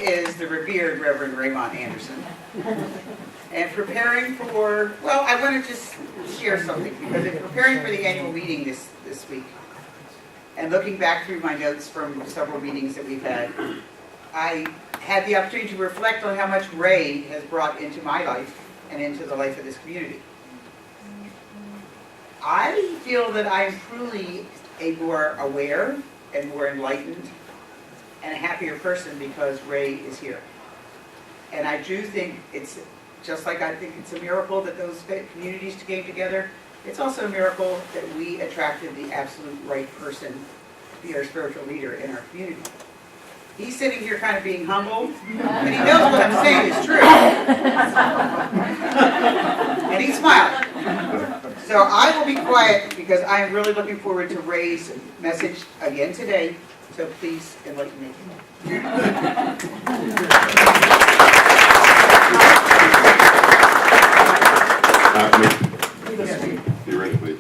is the revered Reverend Raymont Anderson. And preparing for, well, I want to just share something, because in preparing for the annual meeting this week, and looking back through my notes from several meetings that we've had, I had the opportunity to reflect on how much Ray has brought into my life and into the life of this community. I feel that I'm truly a more aware and more enlightened and a happier person because Ray is here. And I do think it's, just like I think it's a miracle that those communities came together, it's also a miracle that we attracted the absolute right person to be our spiritual leader in our community. He's sitting here kind of being humble, but he knows what I'm saying is true. And he's smiling. So I will be quiet because I am really looking forward to Ray's message again today. So please enlighten me. Theoretically,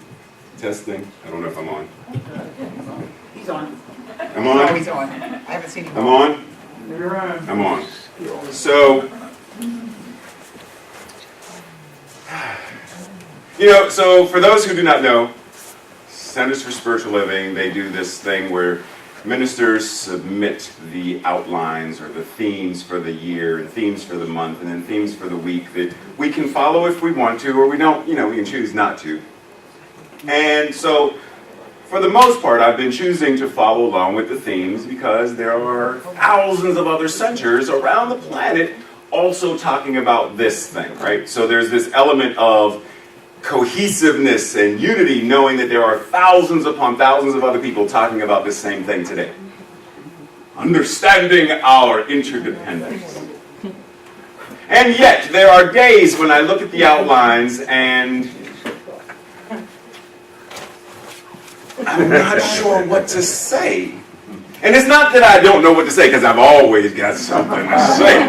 testing. I don't know if I'm on. He's on. I'm on? No, he's on. I haven't seen him. I'm on? I'm on. So, so for those who do not know, Centers for Spiritual Living, they do this thing where ministers submit the outlines or the themes for the year and themes for the month and then themes for the week that we can follow if we want to, or we don't, we can choose not to. And so, for the most part, I've been choosing to follow along with the themes because there are thousands of other centers around the planet also talking about this thing, right? So there's this element of cohesiveness and unity, knowing that there are thousands upon thousands of other people talking about this same thing today. Understanding our interdependence. And yet, there are days when I look at the outlines and I'm not sure what to say. And it's not that I don't know what to say, because I've always got something to say.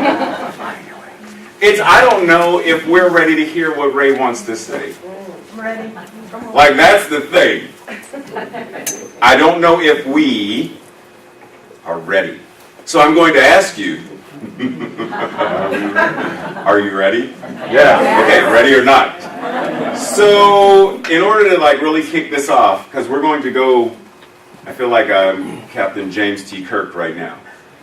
It's I don't know if we're ready to hear what Ray wants to say. Ready. Like, that's the thing. I don't know if we are ready. So I'm going to ask you, are you ready? Yeah. Okay, ready or not? So, in order to really kick this off, because we're going to go, I feel like I'm Captain James T. Kirk right now.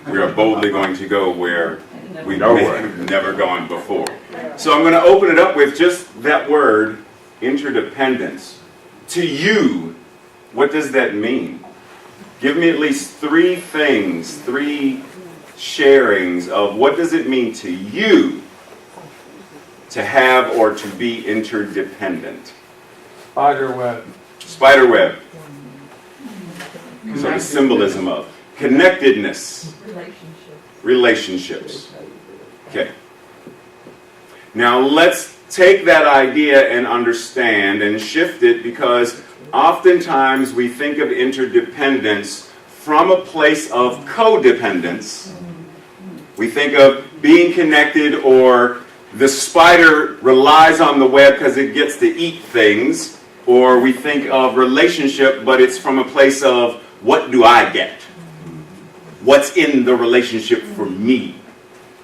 We are boldly going to go where we've never gone before. So I'm going to open it up with just that word, interdependence. To you, what does that mean? Give me at least three things, three sharings of what does it mean to you to have or to be interdependent. Spiderweb. Spiderweb. So the symbolism of connectedness. Relationships. Okay. Now let's take that idea and understand and shift it, because oftentimes we think of interdependence from a place of codependence. We think of being connected, or the spider relies on the web because it gets to eat things, or we think of relationship, but it's from a place of what do I get? What's in the relationship for me?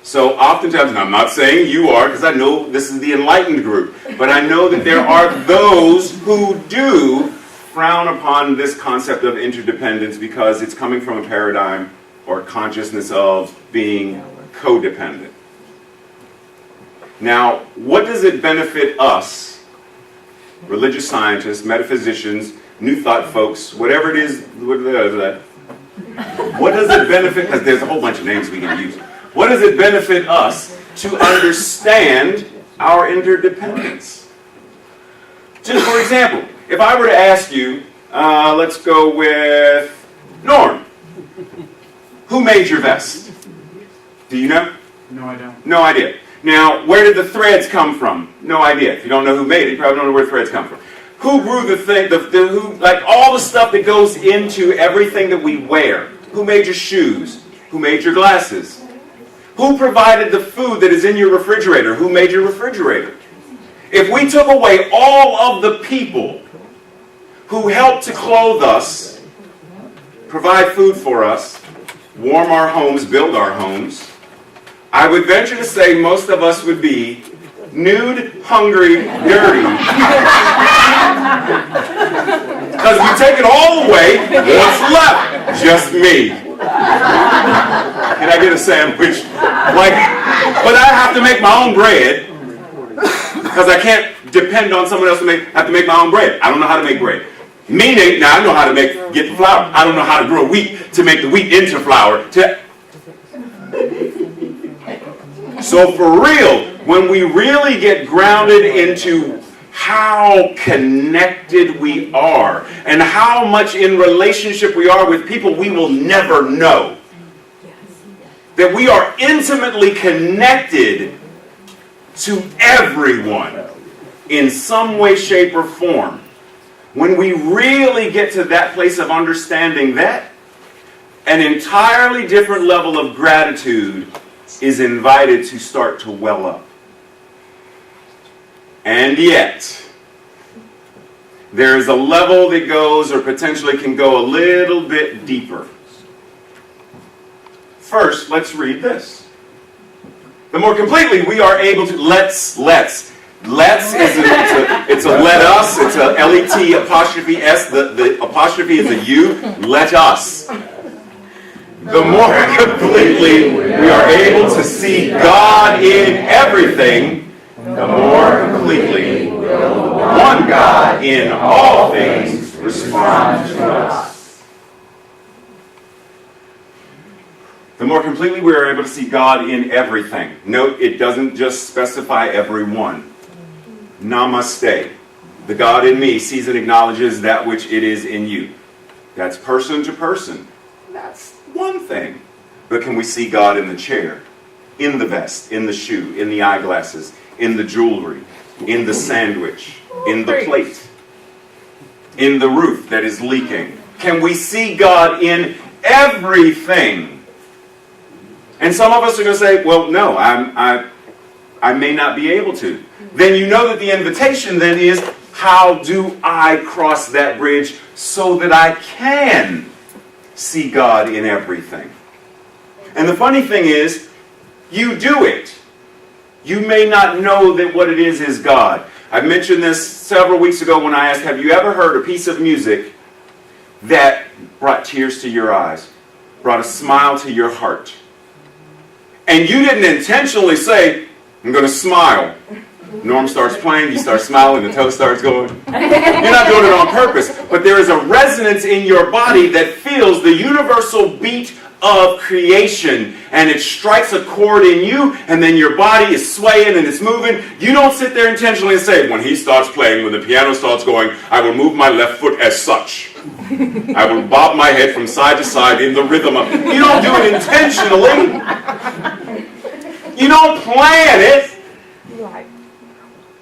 So oftentimes, and I'm not saying you are, because I know this is the enlightened group, but I know that there are those who do frown upon this concept of interdependence because it's coming from a paradigm or consciousness of being codependent. Now, what does it benefit us, religious scientists, metaphysicians, New Thought folks, whatever it is, what does it benefit, because there's a whole bunch of names we can use, what does it benefit us to understand our interdependence? Just for example, if I were to ask you, let's go with Norm, who made your vest? Do you know? No, I don't. No idea. Now, where did the threads come from? No idea. If you don't know who made it, you probably don't know where threads come from. Who grew the thing, like all the stuff that goes into everything that we wear? Who made your shoes? Who made your glasses? Who provided the food that is in your refrigerator? Who made your refrigerator? If we took away all of the people who helped to clothe us, provide food for us, warm our homes, build our homes, I would venture to say most of us would be nude, hungry, dirty. Because we take it all away, what's left? Just me. Can I get a sandwich? But I have to make my own bread because I can't depend on someone else to have to make my own bread. I don't know how to make bread. Meaning, now I know how to get the flour. I don't know how to grow wheat to make the wheat into flour. So for real, when we really get grounded into how connected we are and how much in relationship we are with people we will never know, that we are intimately connected to everyone in some way, shape, or form. When we really get to that place of understanding that, an entirely different level of gratitude is invited to start to well up. And yet, there is a level that goes, or potentially can go, a little bit deeper. First, let's read this. The more completely we are able to, let's is it's a let us, it's a L-E-T apostrophe S, the apostrophe is a U, let us. The more completely we are able to see God in everything, the more completely will the one God in all things respond to us. The more completely we are able to see God in everything. Note, it doesn't just specify everyone. Namaste. The God in me sees and acknowledges that which it is in you. That's person to person. That's one thing. But can we see God in the chair, in the vest, in the shoe, in the eyeglasses, in the jewelry, in the sandwich, in the plate, in the roof that is leaking? Can we see God in everything? And some of us are going to say, well, no, I may not be able to. Then you know that the invitation then is, how do I cross that bridge so that I can see God in everything? And the funny thing is, you do it. You may not know that what it is God. I mentioned this several weeks ago when I asked, have you ever heard a piece of music that brought tears to your eyes, brought a smile to your heart? And you didn't intentionally say, I'm going to smile. Norm starts playing, you start smiling, the toe starts going. You're not doing it on purpose. But there is a resonance in your body that feels the universal beat of creation. And it strikes a chord in you, and then your body is swaying and it's moving. You don't sit there intentionally and say, when he starts playing, when the piano starts going, I will move my left foot as such. I will bob my head from side to side in the rhythm of... You don't do it intentionally. You don't plan it.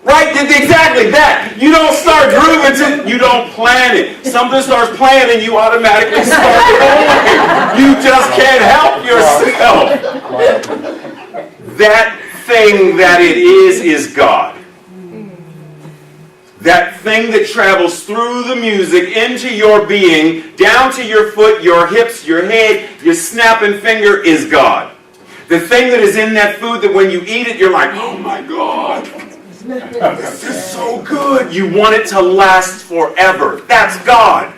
Right? Exactly that. You don't start grooving to, you don't plan it. Something starts playing and you automatically start going. You just can't help yourself. That thing that it is God. That thing that travels through the music into your being, down to your foot, your hips, your head, your snapping finger is God. The thing that is in that food that when you eat it, you're like, oh my God. This is so good. You want it to last forever. That's God.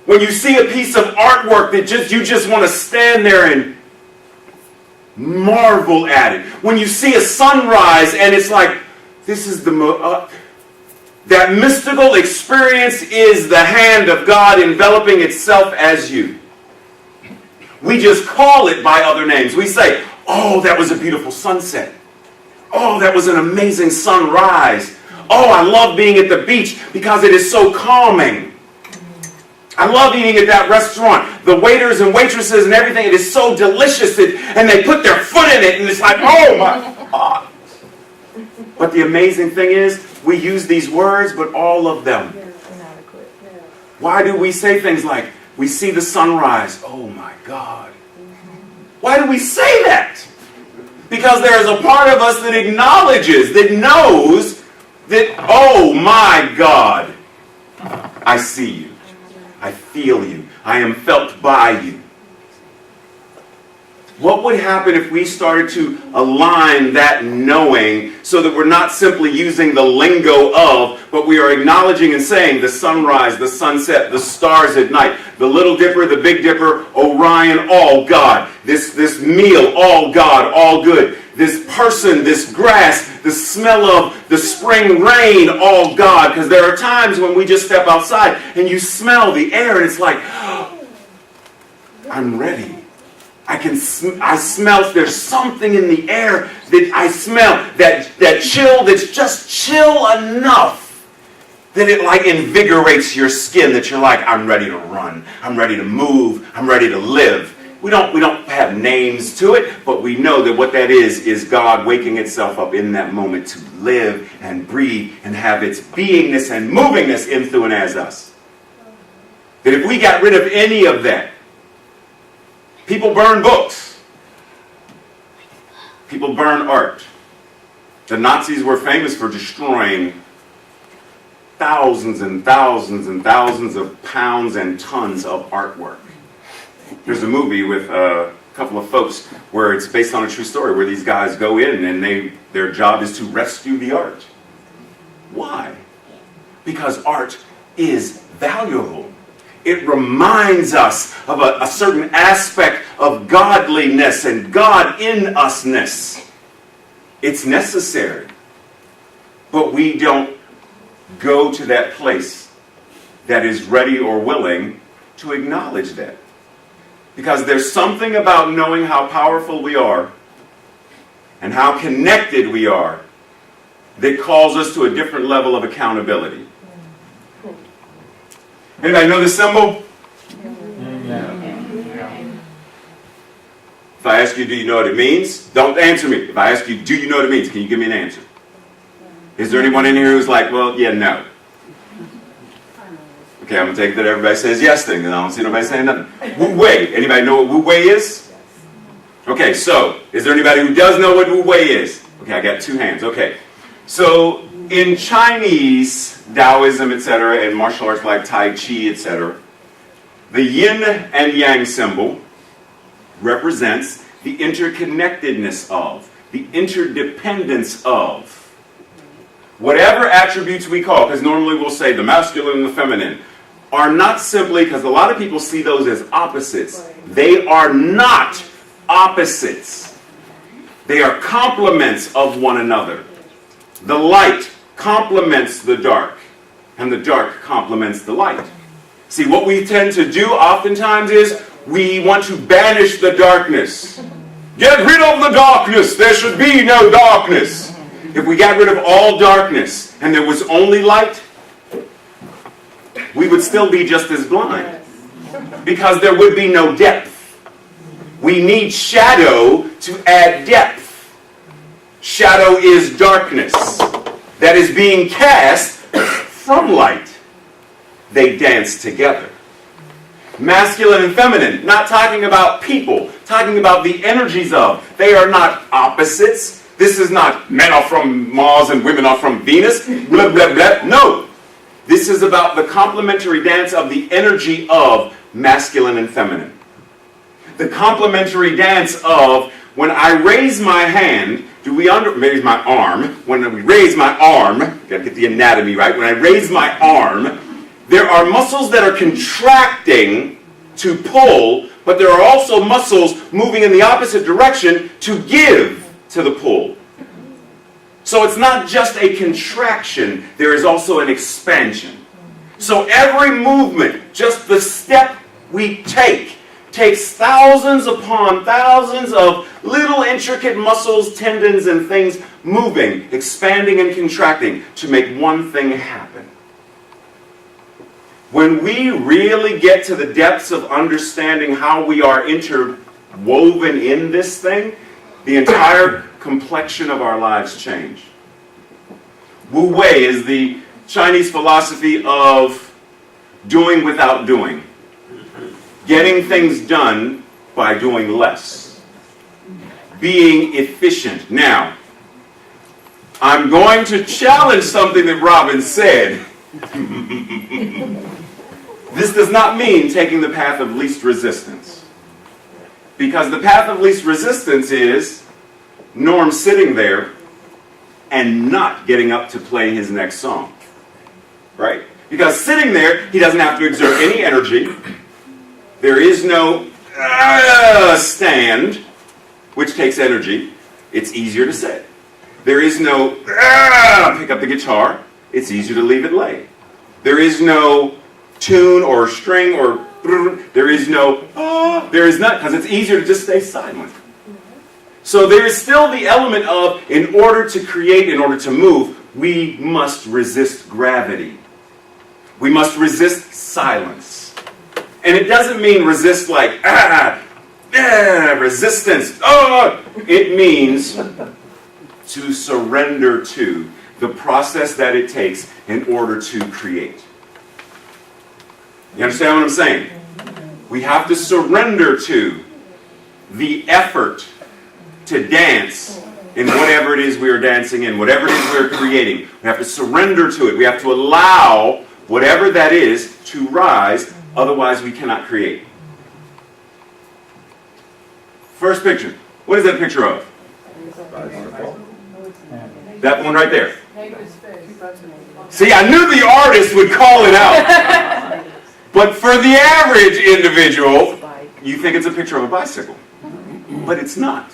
When you see a piece of artwork that you just want to stand there and marvel at it. When you see a sunrise and it's like, this is that mystical experience is the hand of God enveloping itself as you. We just call it by other names. We say, oh, that was a beautiful sunset. Oh, that was an amazing sunrise. Oh, I love being at the beach because it is so calming. I love eating at that restaurant. The waiters and waitresses and everything, it is so delicious. And they put their foot in it and it's like, oh my God. But the amazing thing is, we use these words, but all of them. Why do we say things like, we see the sunrise, oh my God. Why do we say that? Because there is a part of us that acknowledges, that knows that, oh my God, I see you. I feel you. I am felt by you. What would happen if we started to align that knowing so that we're not simply using the lingo of, but we are acknowledging and saying the sunrise, the sunset, the stars at night, the Little Dipper, the Big Dipper, Orion, all God. This meal, all God, all good. This person, this grass, the smell of the spring rain, all God. Because there are times when we just step outside and you smell the air and it's like, oh, I'm ready. I smell, there's something in the air that I smell, that chill, that's just chill enough that it like invigorates your skin, that you're like, I'm ready to run, I'm ready to move, I'm ready to live. We don't have names to it, but we know that what that is God waking itself up in that moment to live and breathe and have its beingness and movingness in, through, and as us. That if we got rid of any of that, people burn books. People burn art. The Nazis were famous for destroying thousands and thousands and thousands of pounds and tons of artwork. There's a movie with a couple of folks where it's based on a true story where these guys go in and their job is to rescue the art. Why? Because art is valuable. It reminds us of a certain aspect of godliness and God in usness. It's necessary. But we don't go to that place that is ready or willing to acknowledge that. Because there's something about knowing how powerful we are and how connected we are that calls us to a different level of accountability. Anybody know this symbol? If I ask you, do you know what it means? Don't answer me. If I ask you, do you know what it means? Can you give me an answer? Is there anyone in here who's like, well, yeah, no? Okay, I'm going to take it that everybody says yes thing, and I don't see nobody saying nothing. Wu Wei. Anybody know what Wu Wei is? Okay, so, is there anybody who does know what Wu Wei is? Okay, I got two hands. Okay. So, in Chinese, Taoism, etc., and martial arts like Tai Chi, etc., the yin and yang symbol represents the interconnectedness of, the interdependence of. Whatever attributes we call, because normally we'll say the masculine and the feminine, are not simply, because a lot of people see those as opposites. They are not opposites. They are complements of one another. The light complements the dark, and the dark complements the light. See, what we tend to do oftentimes is we want to banish the darkness. Get rid of the darkness. There should be no darkness. If we got rid of all darkness and there was only light, we would still be just as blind. Because there would be no depth. We need shadow to add depth. Shadow is darkness that is being cast from light. They dance together. Masculine and feminine, not talking about people, talking about the energies of. They are not opposites. This is not men are from Mars and women are from Venus. Blah, blah, blah. No. This is about the complementary dance of the energy of masculine and feminine. The complementary dance of when I raise my hand, raise my arm, when we raise my arm, gotta get the anatomy right, when I raise my arm, there are muscles that are contracting to pull, but there are also muscles moving in the opposite direction to give to the pull. So it's not just a contraction, there is also an expansion. So every movement, just the step we take, takes thousands upon thousands of little intricate muscles, tendons, and things moving, expanding and contracting to make one thing happen. When we really get to the depths of understanding how we are interwoven in this thing, the entire complexion of our lives change. Wu Wei is the Chinese philosophy of doing without doing. Getting things done by doing less. Being efficient. Now, I'm going to challenge something that Robin said. This does not mean taking the path of least resistance. Because the path of least resistance is Norm sitting there and not getting up to play his next song. Right? Because sitting there, he doesn't have to exert any energy. There is no stand, which takes energy. It's easier to sit. There is no pick up the guitar. It's easier to leave it lay. There is no tune or string or there is no there is not, because it's easier to just stay silent. So there is still the element of, in order to create, in order to move, we must resist gravity. We must resist silence. And it doesn't mean resist like, resistance. It means to surrender to the process that it takes in order to create. You understand what I'm saying? We have to surrender to the effort to dance in whatever it is we are dancing in, whatever it is we're creating. We have to surrender to it. We have to allow whatever that is to rise, otherwise we cannot create. First picture. What is that picture of? That one right there. See, I knew the artist would call it out. But for the average individual, you think it's a picture of a bicycle. But it's not.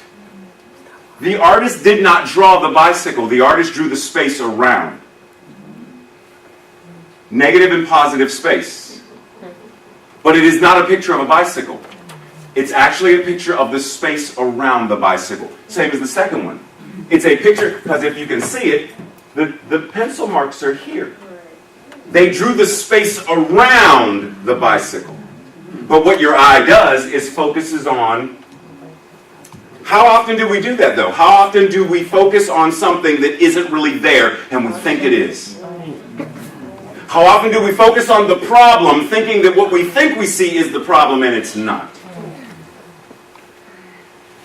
The artist did not draw the bicycle. The artist drew the space around. Negative and positive space. But it is not a picture of a bicycle. It's actually a picture of the space around the bicycle. Same as the second one. It's a picture, because if you can see it, the pencil marks are here. They drew the space around the bicycle. But what your eye does is focuses on... How often do we do that, though? How often do we focus on something that isn't really there and we think it is? How often do we focus on the problem thinking that what we think we see is the problem and it's not?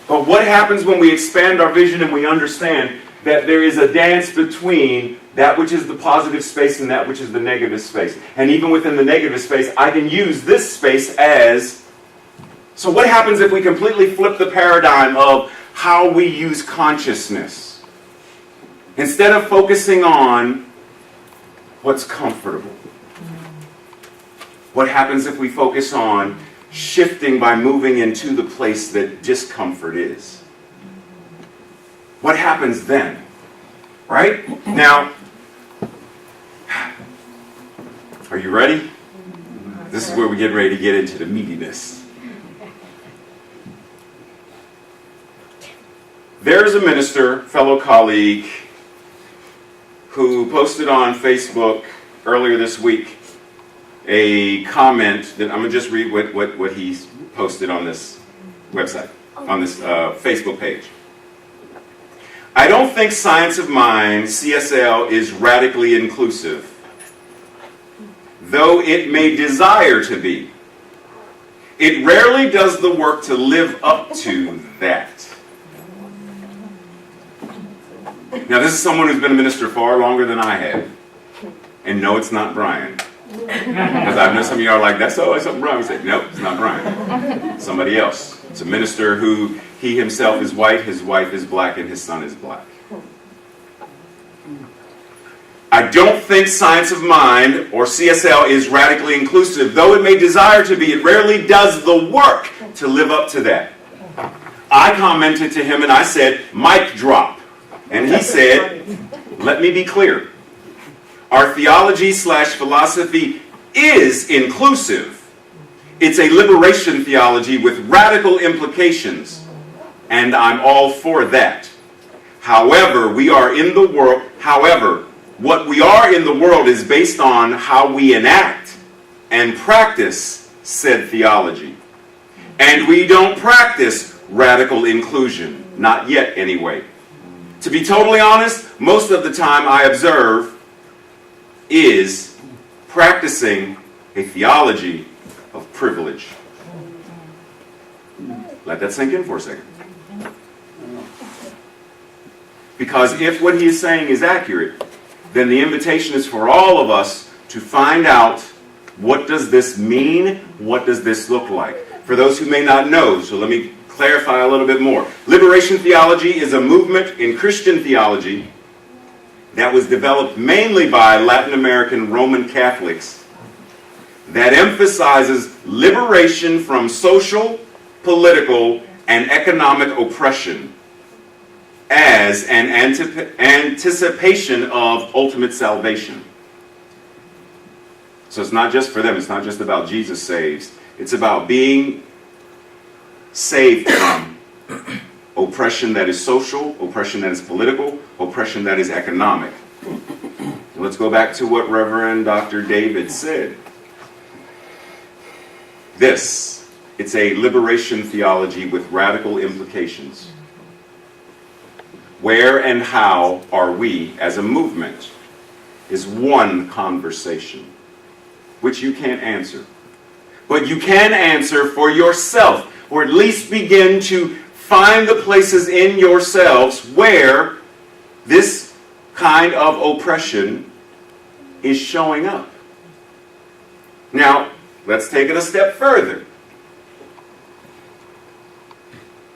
But what happens when we expand our vision and we understand that there is a dance between that which is the positive space and that which is the negative space? And even within the negative space, I can use this space as... So what happens if we completely flip the paradigm of how we use consciousness? Instead of focusing on what's comfortable, what happens if we focus on shifting by moving into the place that discomfort is? What happens then? Right? Now, are you ready? This is where we get ready to get into the meatiness. There's a minister, fellow colleague, who posted on Facebook earlier this week a comment that I'm going to just read what he posted on this website, on this Facebook page. I don't think Science of Mind, CSL, is radically inclusive, though it may desire to be. It rarely does the work to live up to that. Now, this is someone who's been a minister far longer than I have. And no, it's not Brian. Because I know some of you are like, that's always something Brian would say. No, it's not Brian. Somebody else. It's a minister who, he himself is white, his wife is black, and his son is black. I don't think Science of Mind, or CSL, is radically inclusive. Though it may desire to be, it rarely does the work to live up to that. I commented to him and I said, mic drop. And he said, let me be clear. Our theology/philosophy is inclusive. It's a liberation theology with radical implications. And I'm all for that. However, we are in the world. However, what we are in the world is based on how we enact and practice said theology. And we don't practice radical inclusion. Not yet, anyway. To be totally honest, most of the time I observe is practicing a theology of privilege. Let that sink in for a second. Because if what he is saying is accurate, then the invitation is for all of us to find out, what does this mean? What does this look like? For those who may not know, so let me clarify a little bit more. Liberation theology is a movement in Christian theology that was developed mainly by Latin American Roman Catholics that emphasizes liberation from social, political, and economic oppression as an anticipation of ultimate salvation. So it's not just for them, it's not just about Jesus saves, it's about being saved from oppression that is social, oppression that is political, oppression that is economic. Let's go back to what Reverend Dr. David said. It's a liberation theology with radical implications. Where and how are we as a movement is one conversation, which you can't answer. But you can answer for yourself, or at least begin to find the places in yourselves where this kind of oppression is showing up. Now, let's take it a step further.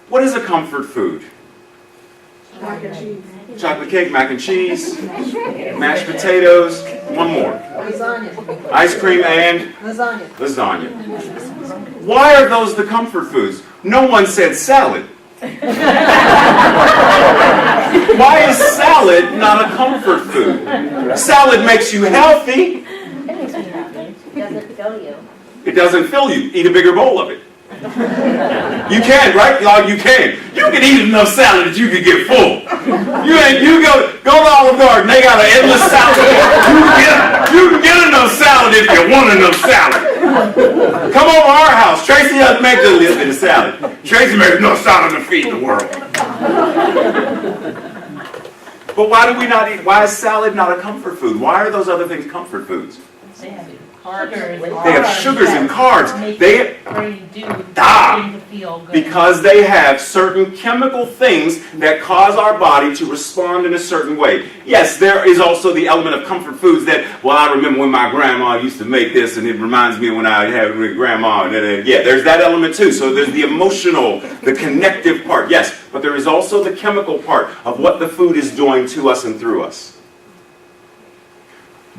What is a comfort food? Mac and cheese. Chocolate cake, mac and cheese, mashed potatoes, one more. Lasagna. Ice cream and Lasagna. lasagna. Why are those the comfort foods? No one said salad. Why is salad not a comfort food? Salad makes you healthy. It makes me happy. It doesn't fill you. It doesn't fill you. Eat a bigger bowl of it. You can, right? Y'all, you can. You can eat enough salad that you can get full. You go to Olive Garden, they got an endless salad. You can get enough salad if you want enough salad. Come over our house. Tracy doesn't make a little bit of salad. Tracy makes enough salad to feed the world. But why do we not eat? Why is salad not a comfort food? Why are those other things comfort foods? They have carbs. They have sugars and carbs. They brain do to feel good. because they have certain chemical things that cause our body to respond in a certain way. Yes, there is also the element of comfort foods that, well, I remember when my grandma used to make this and it reminds me of when I had with grandma. Yeah, there's that element too. So there's the emotional, the connective part, yes. But there is also the chemical part of what the food is doing to us and through us.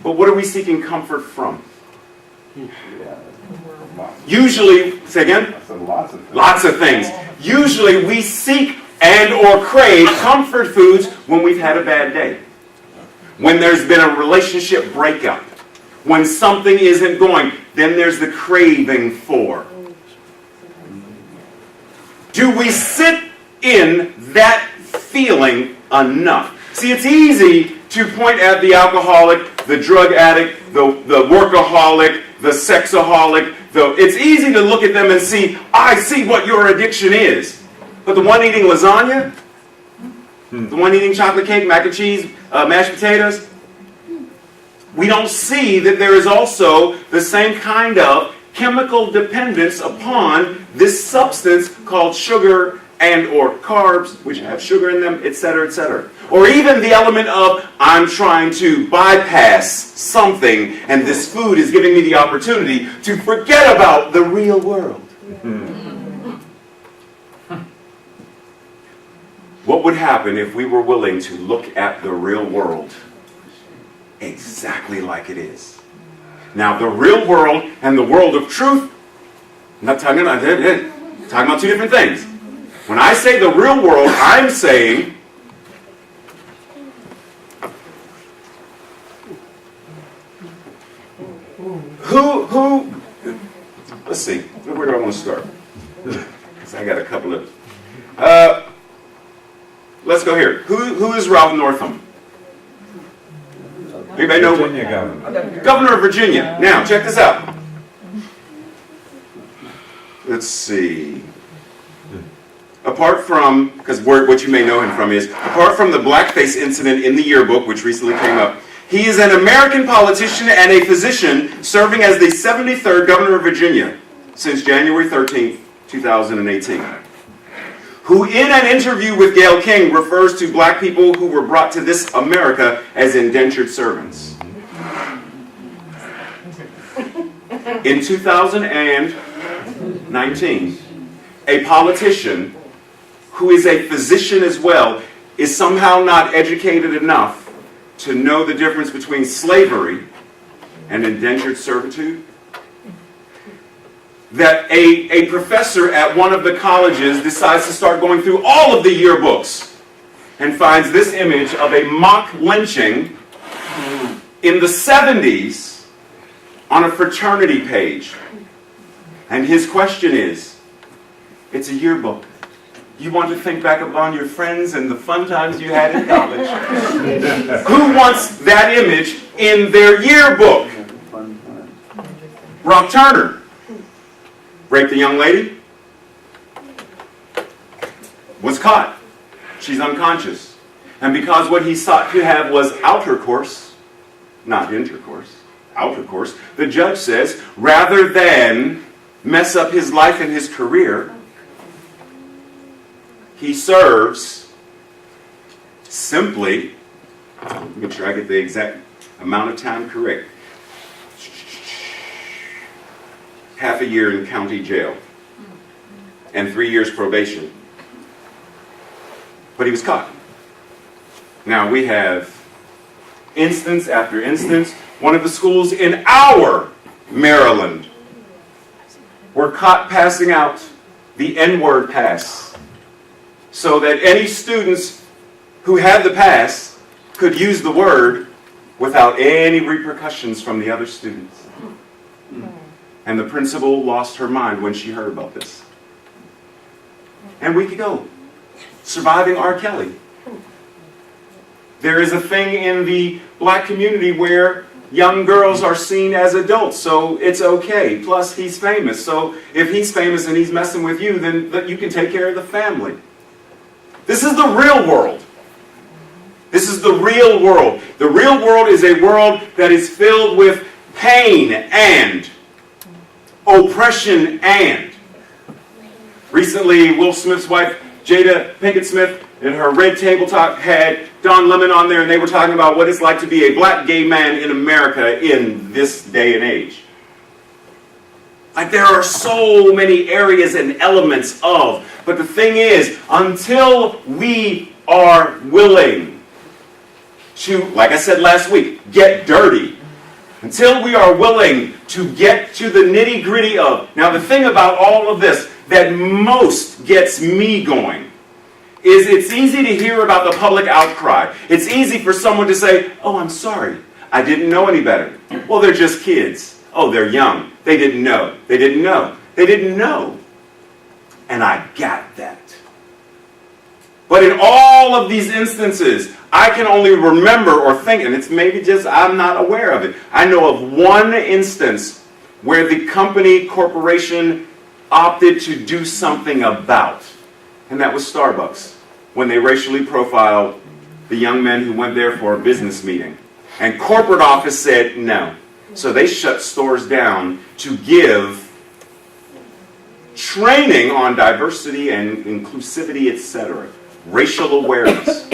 But what are we seeking comfort from? Usually, say again? Lots of things. Usually we seek and or crave comfort foods when we've had a bad day. When there's been a relationship breakup. When something isn't going, then there's the craving for. Do we sit in that feeling enough? See, it's easy to point at the alcoholic, the drug addict, the workaholic, the sexaholic. It's easy to look at them and see, I see what your addiction is. But the one eating lasagna, the one eating chocolate cake, mac and cheese, mashed potatoes, we don't see that there is also the same kind of chemical dependence upon this substance called sugar and or carbs, which have sugar in them, etc., etc. Or even the element of, I'm trying to bypass something, and this food is giving me the opportunity to forget about the real world. What would happen if we were willing to look at the real world exactly like it is? Now, the real world and the world of truth, I'm not talking about two different things. When I say the real world, I'm saying who let's see, where do I want to start? Because I got a couple of let's go here. Who is Ralph Northam? Anybody know? Virginia governor. Governor of Virginia. Now, check this out. Let's see. Apart from, because what you may know him from is, apart from the blackface incident in the yearbook, which recently came up, he is an American politician and a physician serving as the 73rd governor of Virginia since January 13th, 2018. Who in an interview with Gayle King refers to black people who were brought to this America as indentured servants. In 2019, a politician who is a physician as well is somehow not educated enough to know the difference between slavery and indentured servitude? That a professor at one of the colleges decides to start going through all of the yearbooks and finds this image of a mock lynching in the 70s on a fraternity page. And his question is, it's a yearbook. You want to think back upon your friends and the fun times you had in college. Who wants that image in their yearbook? Rock Turner raped a young lady, was caught. She's unconscious. And because what he sought to have was outer course, not intercourse, outer course, the judge says, rather than mess up his life and his career, he serves simply, make sure I get the exact amount of time correct, half a year in county jail and 3 years probation. But he was caught. Now we have instance after instance. One of the schools in our Maryland were caught passing out the N-word pass so that any students who had the pass could use the word without any repercussions from the other students. And the principal lost her mind when she heard about this. And we could go. Surviving R. Kelly. There is a thing in the black community where young girls are seen as adults, so it's okay. Plus, he's famous. So if he's famous and he's messing with you, then you can take care of the family. This is the real world. This is the real world. The real world is a world that is filled with pain and oppression and. Recently, Will Smith's wife, Jada Pinkett Smith, in her Red Table Talk had Don Lemon on there, and they were talking about what it's like to be a black gay man in America in this day and age. Like, there are so many areas and elements of, but the thing is, until we are willing to, like I said last week, get dirty, until we are willing to get to the nitty-gritty of, now the thing about all of this that most gets me going is it's easy to hear about the public outcry. It's easy for someone to say, oh, I'm sorry, I didn't know any better. Well, they're just kids. Oh, they're young. They didn't know. They didn't know. They didn't know. And I got that. But in all of these instances, I can only remember or think, and it's maybe just I'm not aware of it. I know of one instance where the corporation opted to do something about, and that was Starbucks, when they racially profiled the young men who went there for a business meeting. And corporate office said no. So they shut stores down to give training on diversity and inclusivity, etc. Racial awareness.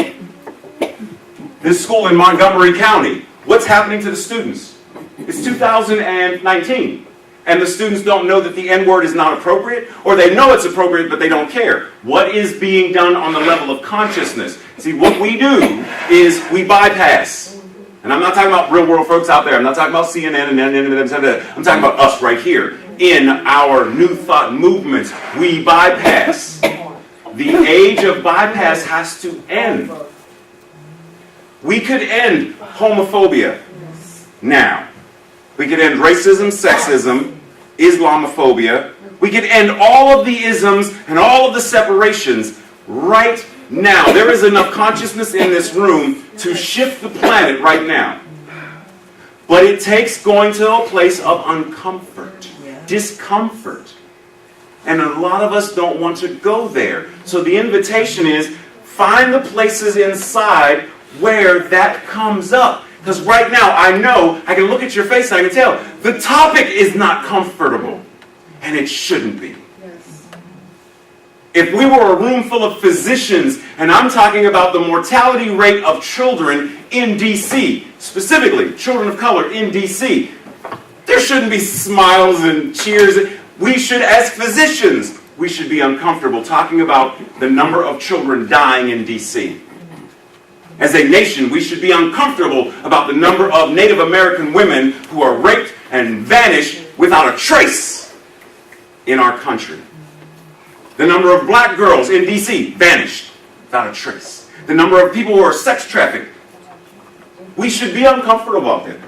This school in Montgomery County, what's happening to the students? It's 2019. And the students don't know that the N-word is not appropriate, or they know it's appropriate, but they don't care. What is being done on the level of consciousness? See, what we do is we bypass. And I'm not talking about real world folks out there. I'm not talking about CNN and I'm talking about us right here. In our New Thought movements, we bypass. The age of bypass has to end. We could end homophobia now. We could end racism, sexism, Islamophobia. We could end all of the isms and all of the separations right now. There is enough consciousness in this room to shift the planet right now. But it takes going to a place of uncomfort, discomfort. And a lot of us don't want to go there. So the invitation is, find the places inside where that comes up. Because right now, I know, I can look at your face and I can tell, the topic is not comfortable. And it shouldn't be. Yes. If we were a room full of physicians, and I'm talking about the mortality rate of children in D.C., specifically children of color in D.C., there shouldn't be smiles and cheers. We should, as physicians, we should be uncomfortable talking about the number of children dying in D.C. As a nation, we should be uncomfortable about the number of Native American women who are raped and vanish without a trace in our country. The number of black girls in D.C. vanished without a trace. The number of people who are sex trafficked. We should be uncomfortable about that.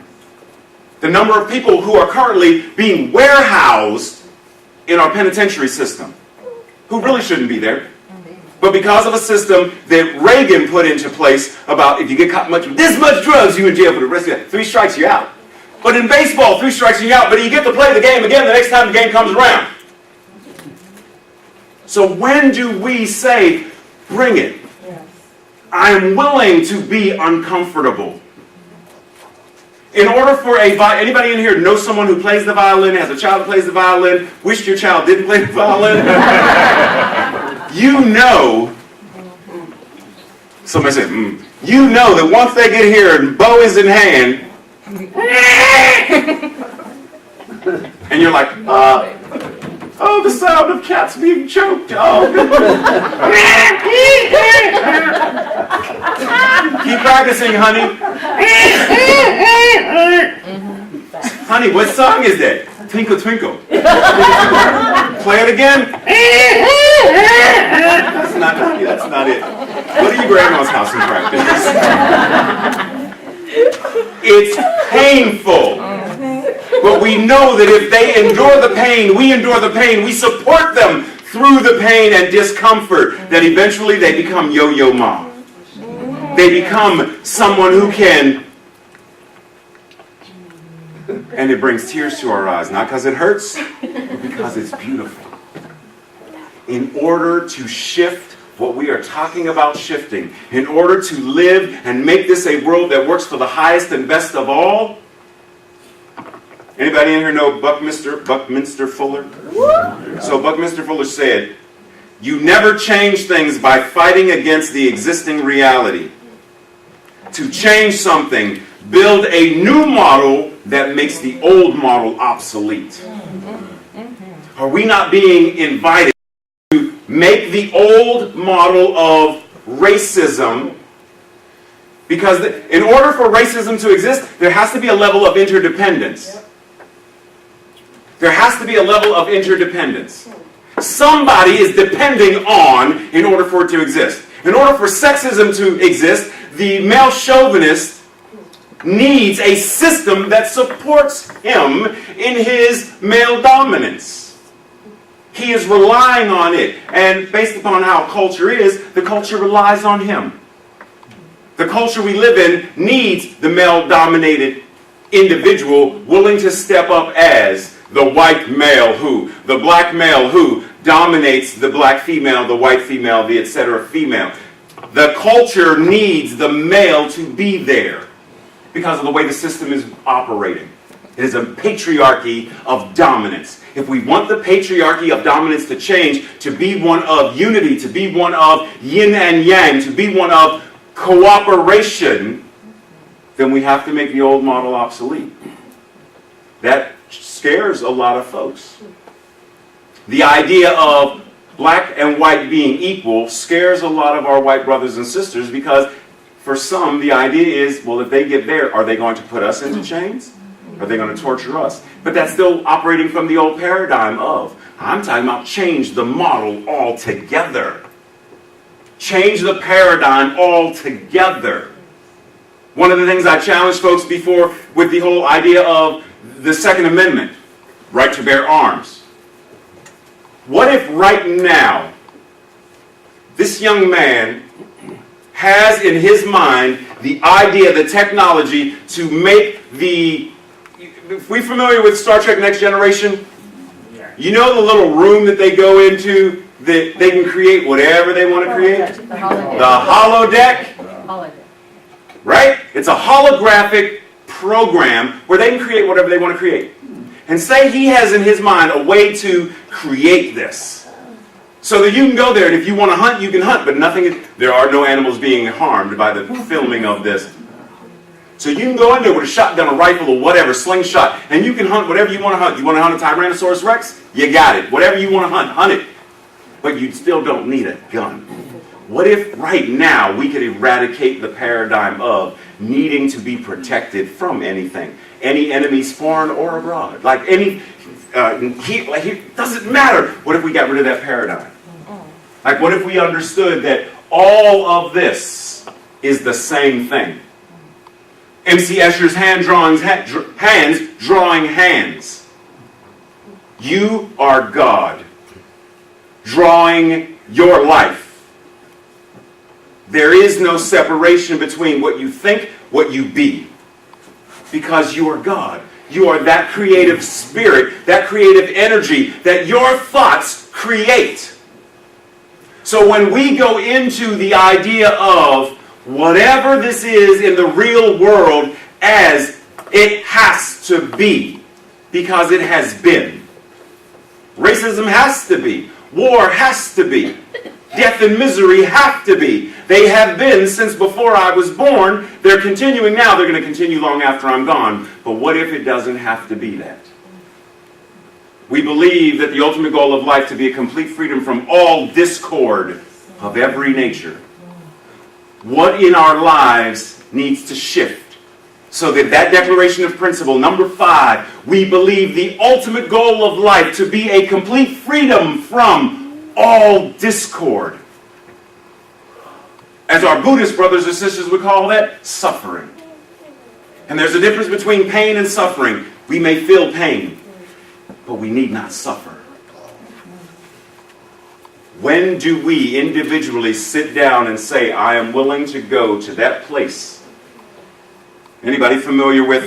The number of people who are currently being warehoused in our penitentiary system, who really shouldn't be there. But because of a system that Reagan put into place about if you get caught with this much drugs, you're in jail for the rest of it. 3 strikes, you're out. But in baseball, 3 strikes, you're out. But you get to play the game again the next time the game comes around. So when do we say, bring it? I'm willing to be uncomfortable. In order for anybody in here know someone who plays the violin, has a child who plays the violin, wished your child didn't play the violin? You know, somebody said, you know that once they get here and bow is in hand, and you're like, oh, the sound of cats being choked. Oh. Keep practicing, honey. Honey, what song is that? Twinkle, twinkle. Play it again. That's not it. Go to your grandma's house and practice. It's painful. But we know that if they endure the pain, we endure the pain, we support them through the pain and discomfort, that eventually they become yo-yo mom. They become someone who can, and it brings tears to our eyes, not because it hurts, but because it's beautiful. In order to shift what we are talking about shifting, in order to live and make this a world that works for the highest and best of all. Anybody in here know Buckminster Fuller? So Buckminster Fuller said, you never change things by fighting against the existing reality. To change something, build a new model that makes the old model obsolete. Are we not being invited to make the old model of racism? Because in order for racism to exist, there has to be a level of interdependence. There has to be a level of interdependence. Somebody is depending on in order for it to exist. In order for sexism to exist, the male chauvinist needs a system that supports him in his male dominance. He is relying on it. And based upon how culture is, the culture relies on him. The culture we live in needs the male-dominated individual willing to step up as the white male who, the black male who dominates the black female, the white female, the etc. female. The culture needs the male to be there because of the way the system is operating. It is a patriarchy of dominance. If we want the patriarchy of dominance to change, to be one of unity, to be one of yin and yang, to be one of cooperation, then we have to make the old model obsolete. That scares a lot of folks. The idea of black and white being equal scares a lot of our white brothers and sisters because for some the idea is, well, if they get there, are they going to put us into chains? Are they going to torture us? But that's still operating from the old paradigm of, I'm talking about change the model altogether. Change the paradigm altogether. One of the things I challenged folks before with the whole idea of the Second Amendment, right to bear arms. What if right now, this young man has in his mind the idea, the technology to make the... If we're familiar with Star Trek Next Generation, you know the little room that they go into that they can create whatever they want to create? The holodeck. The holodeck. Holodeck. Right? It's a holographic program where they can create whatever they want to create. And say he has in his mind a way to create this. So that you can go there and if you want to hunt, you can hunt, but there are no animals being harmed by the filming of this. So you can go in there with a shotgun, a rifle, or whatever, slingshot, and you can hunt whatever you want to hunt. You want to hunt a Tyrannosaurus Rex? You got it. Whatever you want to hunt, hunt it. but you still don't need a gun. What if right now we could eradicate the paradigm of needing to be protected from anything, any enemies, foreign or abroad? Like any, doesn't matter. What if we got rid of that paradigm? Like what if we understood that all of this is the same thing? MC Escher's hands drawing hands. You are God, drawing your life. There is no separation between what you think, what you be. Because you are God. You are that creative spirit, that creative energy that your thoughts create. So when we go into the idea of whatever this is in the real world as it has to be, because it has been. Racism has to be. War has to be. Death and misery have to be. They have been since before I was born. They're continuing now. They're going to continue long after I'm gone. But what if it doesn't have to be that? We believe that the ultimate goal of life to be a complete freedom from all discord of every nature. What in our lives needs to shift so that that declaration of principle, number 5, we believe the ultimate goal of life to be a complete freedom from all discord. As our Buddhist brothers and sisters would call that, suffering. And there's a difference between pain and suffering. We may feel pain, but we need not suffer. When do we individually sit down and say, I am willing to go to that place? Anybody familiar with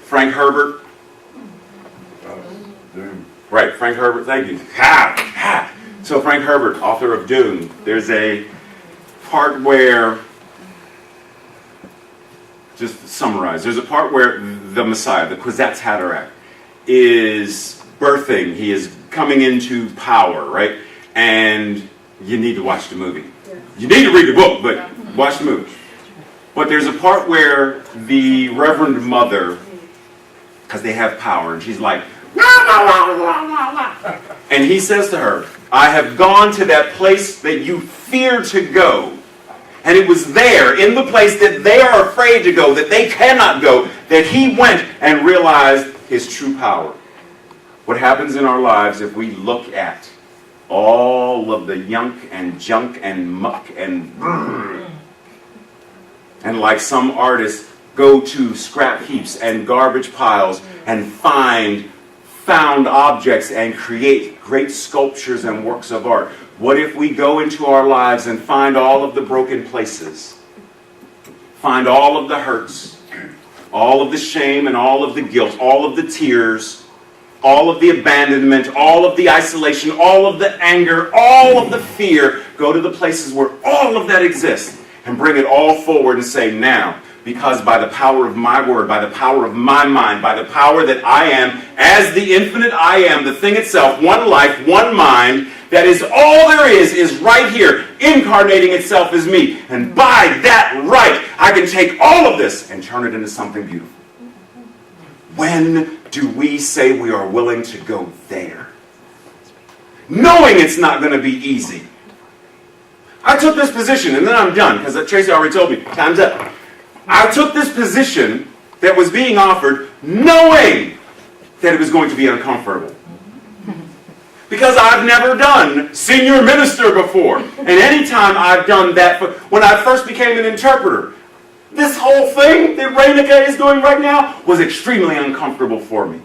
Frank Herbert? Right, Frank Herbert, thank you. So Frank Herbert, author of Dune, there's a part where, just to summarize, there's a part where the Messiah, the Kwisatz Haderach, is birthing, he is coming into power, right? And you need to watch the movie. You need to read the book, but watch the movie. But there's a part where the Reverend Mother, because they have power, and she's like, and he says to her, I have gone to that place that you fear to go. And it was there, in the place that they are afraid to go, that they cannot go, that he went and realized his true power. What happens in our lives if we look at all of the yunk and junk and muck and like some artists go to scrap heaps and garbage piles and find found objects and create great sculptures and works of art. What if we go into our lives and find all of the broken places, find all of the hurts, all of the shame and all of the guilt, all of the tears, all of the abandonment, all of the isolation, all of the anger, all of the fear, go to the places where all of that exists and bring it all forward and say, now, because by the power of my word, by the power of my mind, by the power that I am, as the infinite I am, the thing itself, one life, one mind, that is all there is right here, incarnating itself as me. And by that right, I can take all of this and turn it into something beautiful. When do we say we are willing to go there? Knowing it's not going to be easy. I took this position, and then I'm done, because Tracy already told me, time's up. I took this position that was being offered knowing that it was going to be uncomfortable. Because I've never done senior minister before. And anytime I've done that, when I first became an interpreter, this whole thing that Renuka is doing right now was extremely uncomfortable for me.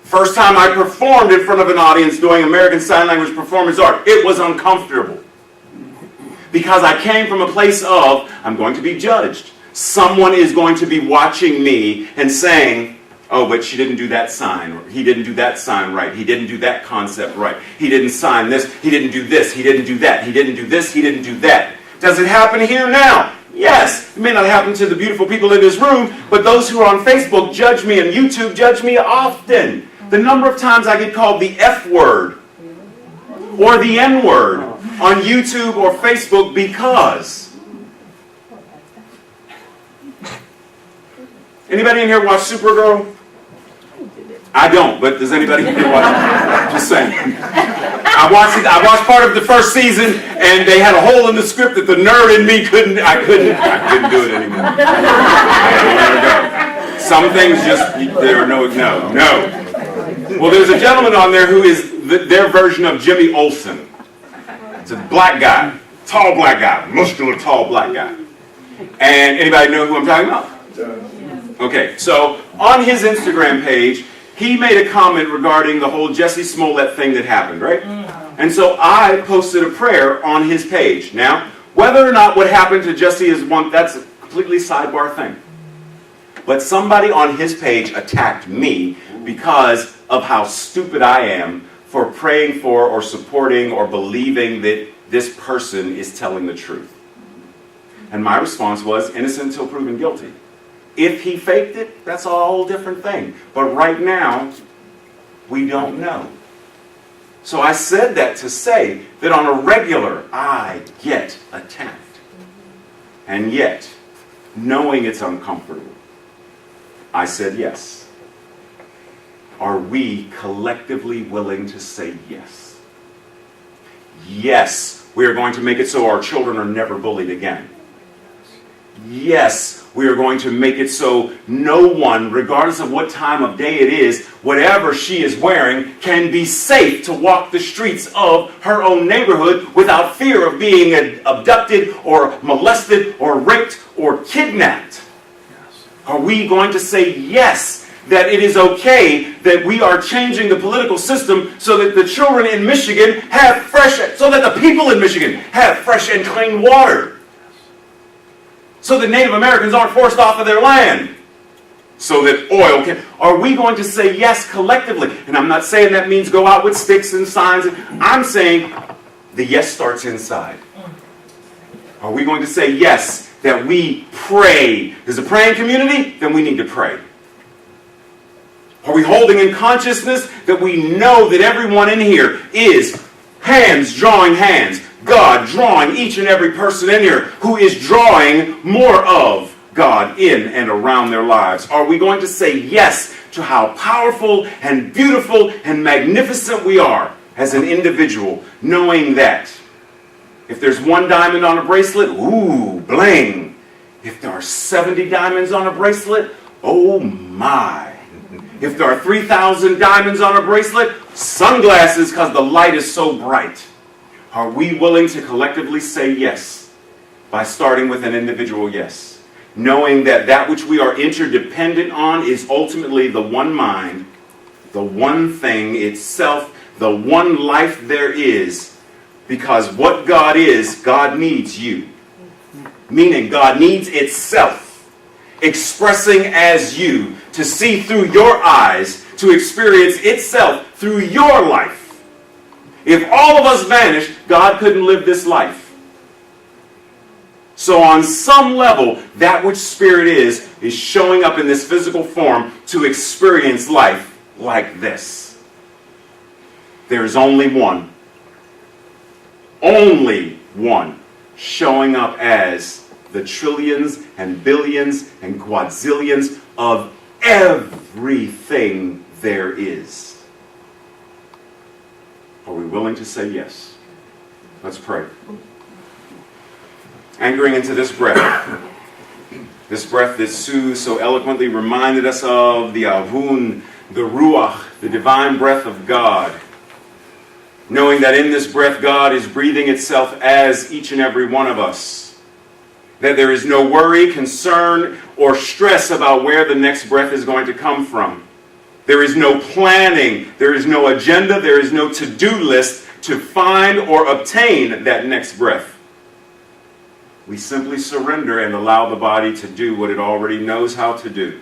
First time I performed in front of an audience doing American Sign Language performance art, it was uncomfortable. Because I came from a place of, I'm going to be judged. Someone is going to be watching me and saying, oh, but she didn't do that sign, or he didn't do that sign right, he didn't do that concept right, he didn't sign this, he didn't do this, he didn't do that, he didn't do this, he didn't do that. Does it happen here now? Yes. It may not happen to the beautiful people in this room, but those who are on Facebook judge me and YouTube judge me often. The number of times I get called the F word or the N word on YouTube or Facebook because. Anybody in here watch Supergirl? I don't, but does anybody here watch it? Just saying. I watched part of the first season, and they had a hole in the script that the nerd in me couldn't do it anymore. I had to let it go. Some things there are no. Well, there's a gentleman on there who is their version of Jimmy Olsen. It's a black guy, tall black guy, muscular tall black guy. And anybody know who I'm talking about? Okay, so on his Instagram page, he made a comment regarding the whole Jussie Smollett thing that happened, right? And so I posted a prayer on his page. Now, whether or not what happened to Jussie that's a completely sidebar thing. But somebody on his page attacked me because of how stupid I am for praying for or supporting or believing that this person is telling the truth. And my response was, innocent until proven guilty. If he faked it, that's a whole different thing. But right now, we don't know. So I said that to say that on a regular, I get attacked. And yet, knowing it's uncomfortable, I said yes. Are we collectively willing to say yes? Yes, we are going to make it so our children are never bullied again. Yes, we are going to make it so no one, regardless of what time of day it is, whatever she is wearing, can be safe to walk the streets of her own neighborhood without fear of being abducted or molested or raped or kidnapped. Are we going to say yes, that it is okay that we are changing the political system so that the children in Michigan have so that the people in Michigan have fresh and clean water? So that Native Americans aren't forced off of their land. So that oil can... Are we going to say yes collectively? And I'm not saying that means go out with sticks and signs. I'm saying the yes starts inside. Are we going to say yes, that we pray? There's a praying community? Then we need to pray. Are we holding in consciousness that we know that everyone in here is hands drawing hands? God drawing each and every person in here who is drawing more of God in and around their lives. Are we going to say yes to how powerful and beautiful and magnificent we are as an individual, knowing that if there's one diamond on a bracelet, ooh, bling. If there are 70 diamonds on a bracelet, oh my. If there are 3,000 diamonds on a bracelet, sunglasses because the light is so bright. Are we willing to collectively say yes by starting with an individual yes? Knowing that that which we are interdependent on is ultimately the one mind, the one thing itself, the one life there is. Because what God is, God needs you. Meaning God needs itself, expressing as you, to see through your eyes, to experience itself through your life. If all of us vanished, God couldn't live this life. So on some level, that which Spirit is showing up in this physical form to experience life like this. There is only one showing up as the trillions and billions and quadrillions of everything there is. Are we willing to say yes? Let's pray. Anchoring into this breath that Sue so eloquently reminded us of, the Avun, the Ruach, the divine breath of God. Knowing that in this breath, God is breathing itself as each and every one of us. That there is no worry, concern, or stress about where the next breath is going to come from. There is no planning, there is no agenda, there is no to-do list to find or obtain that next breath. We simply surrender and allow the body to do what it already knows how to do.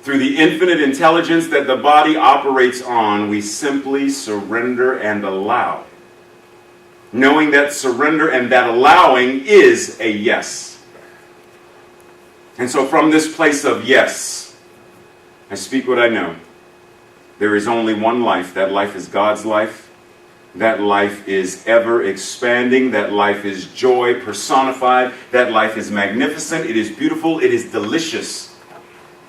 Through the infinite intelligence that the body operates on, we simply surrender and allow. Knowing that surrender and that allowing is a yes. And so from this place of yes, I speak what I know. There is only one life. That life is God's life. That life is ever expanding. That life is joy personified. That life is magnificent. It is beautiful. It is delicious.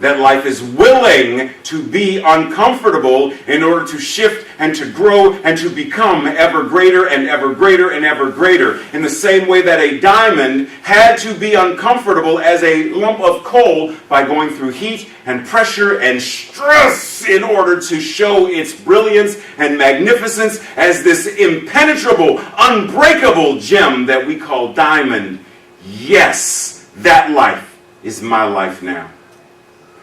That life is willing to be uncomfortable in order to shift and to grow and to become ever greater and ever greater and ever greater. In the same way that a diamond had to be uncomfortable as a lump of coal by going through heat and pressure and stress in order to show its brilliance and magnificence as this impenetrable, unbreakable gem that we call diamond. Yes, that life is my life now.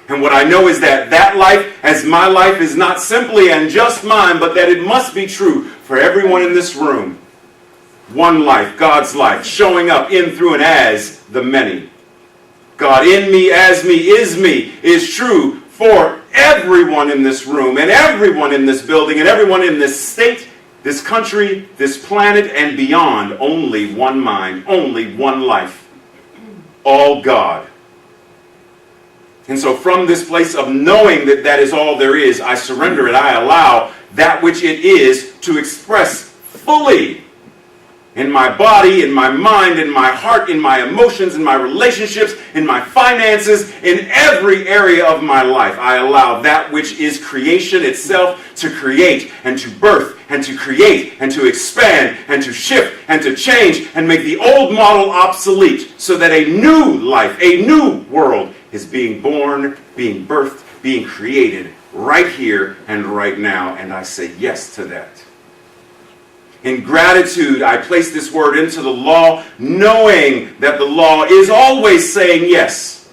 And what I know is that that life as my life is not simply and just mine, but that it must be true for everyone in this room. One life, God's life, showing up in, through, and as the many. God in me, as me, is true for everyone in this room, and everyone in this building, and everyone in this state, this country, this planet, and beyond. Only one mind, only one life. All God. And so from this place of knowing that that is all there is, I surrender it. I allow that which it is to express fully in my body, in my mind, in my heart, in my emotions, in my relationships, in my finances, in every area of my life. I allow that which is creation itself to create and to birth and to create and to expand and to shift and to change and make the old model obsolete so that a new life, a new world is being born, being birthed, being created right here and right now. And I say yes to that. In gratitude, I place this word into the law, knowing that the law is always saying yes.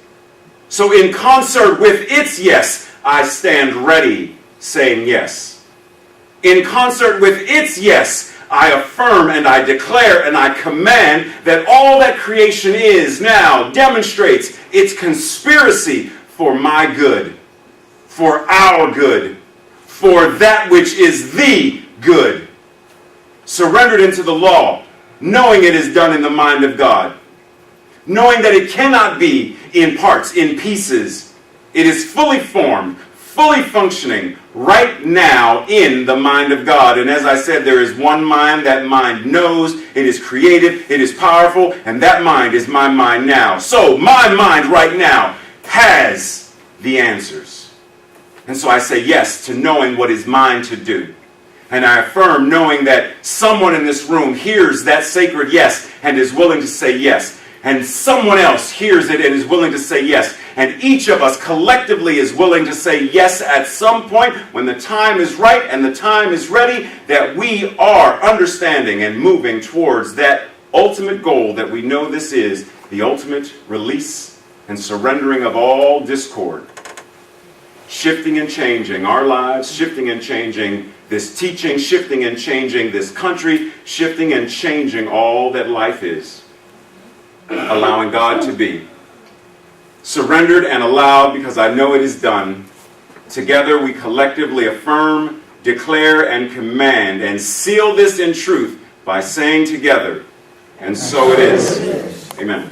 So in concert with its yes, I stand ready saying yes. In concert with its yes, I affirm and I declare and I command that all that creation is now demonstrates its conspiracy for my good, for our good, for that which is the good. Surrendered into the law, knowing it is done in the mind of God, knowing that it cannot be in parts, in pieces. It is fully formed, fully functioning right now in the mind of God. And as I said, there is one mind. That mind knows, it is creative, it is powerful, and that mind is my mind now. So my mind right now has the answers. And so I say yes to knowing what is mine to do. And I affirm knowing that someone in this room hears that sacred yes and is willing to say yes. And someone else hears it and is willing to say yes. And each of us collectively is willing to say yes at some point when the time is right and the time is ready, that we are understanding and moving towards that ultimate goal that we know this is, the ultimate release and surrendering of all discord. Shifting and changing our lives, shifting and changing this teaching, shifting and changing this country, shifting and changing all that life is. Allowing God to be. Surrendered and allowed because I know it is done. Together we collectively affirm, declare, and command, and seal this in truth by saying together, and so it is. Amen.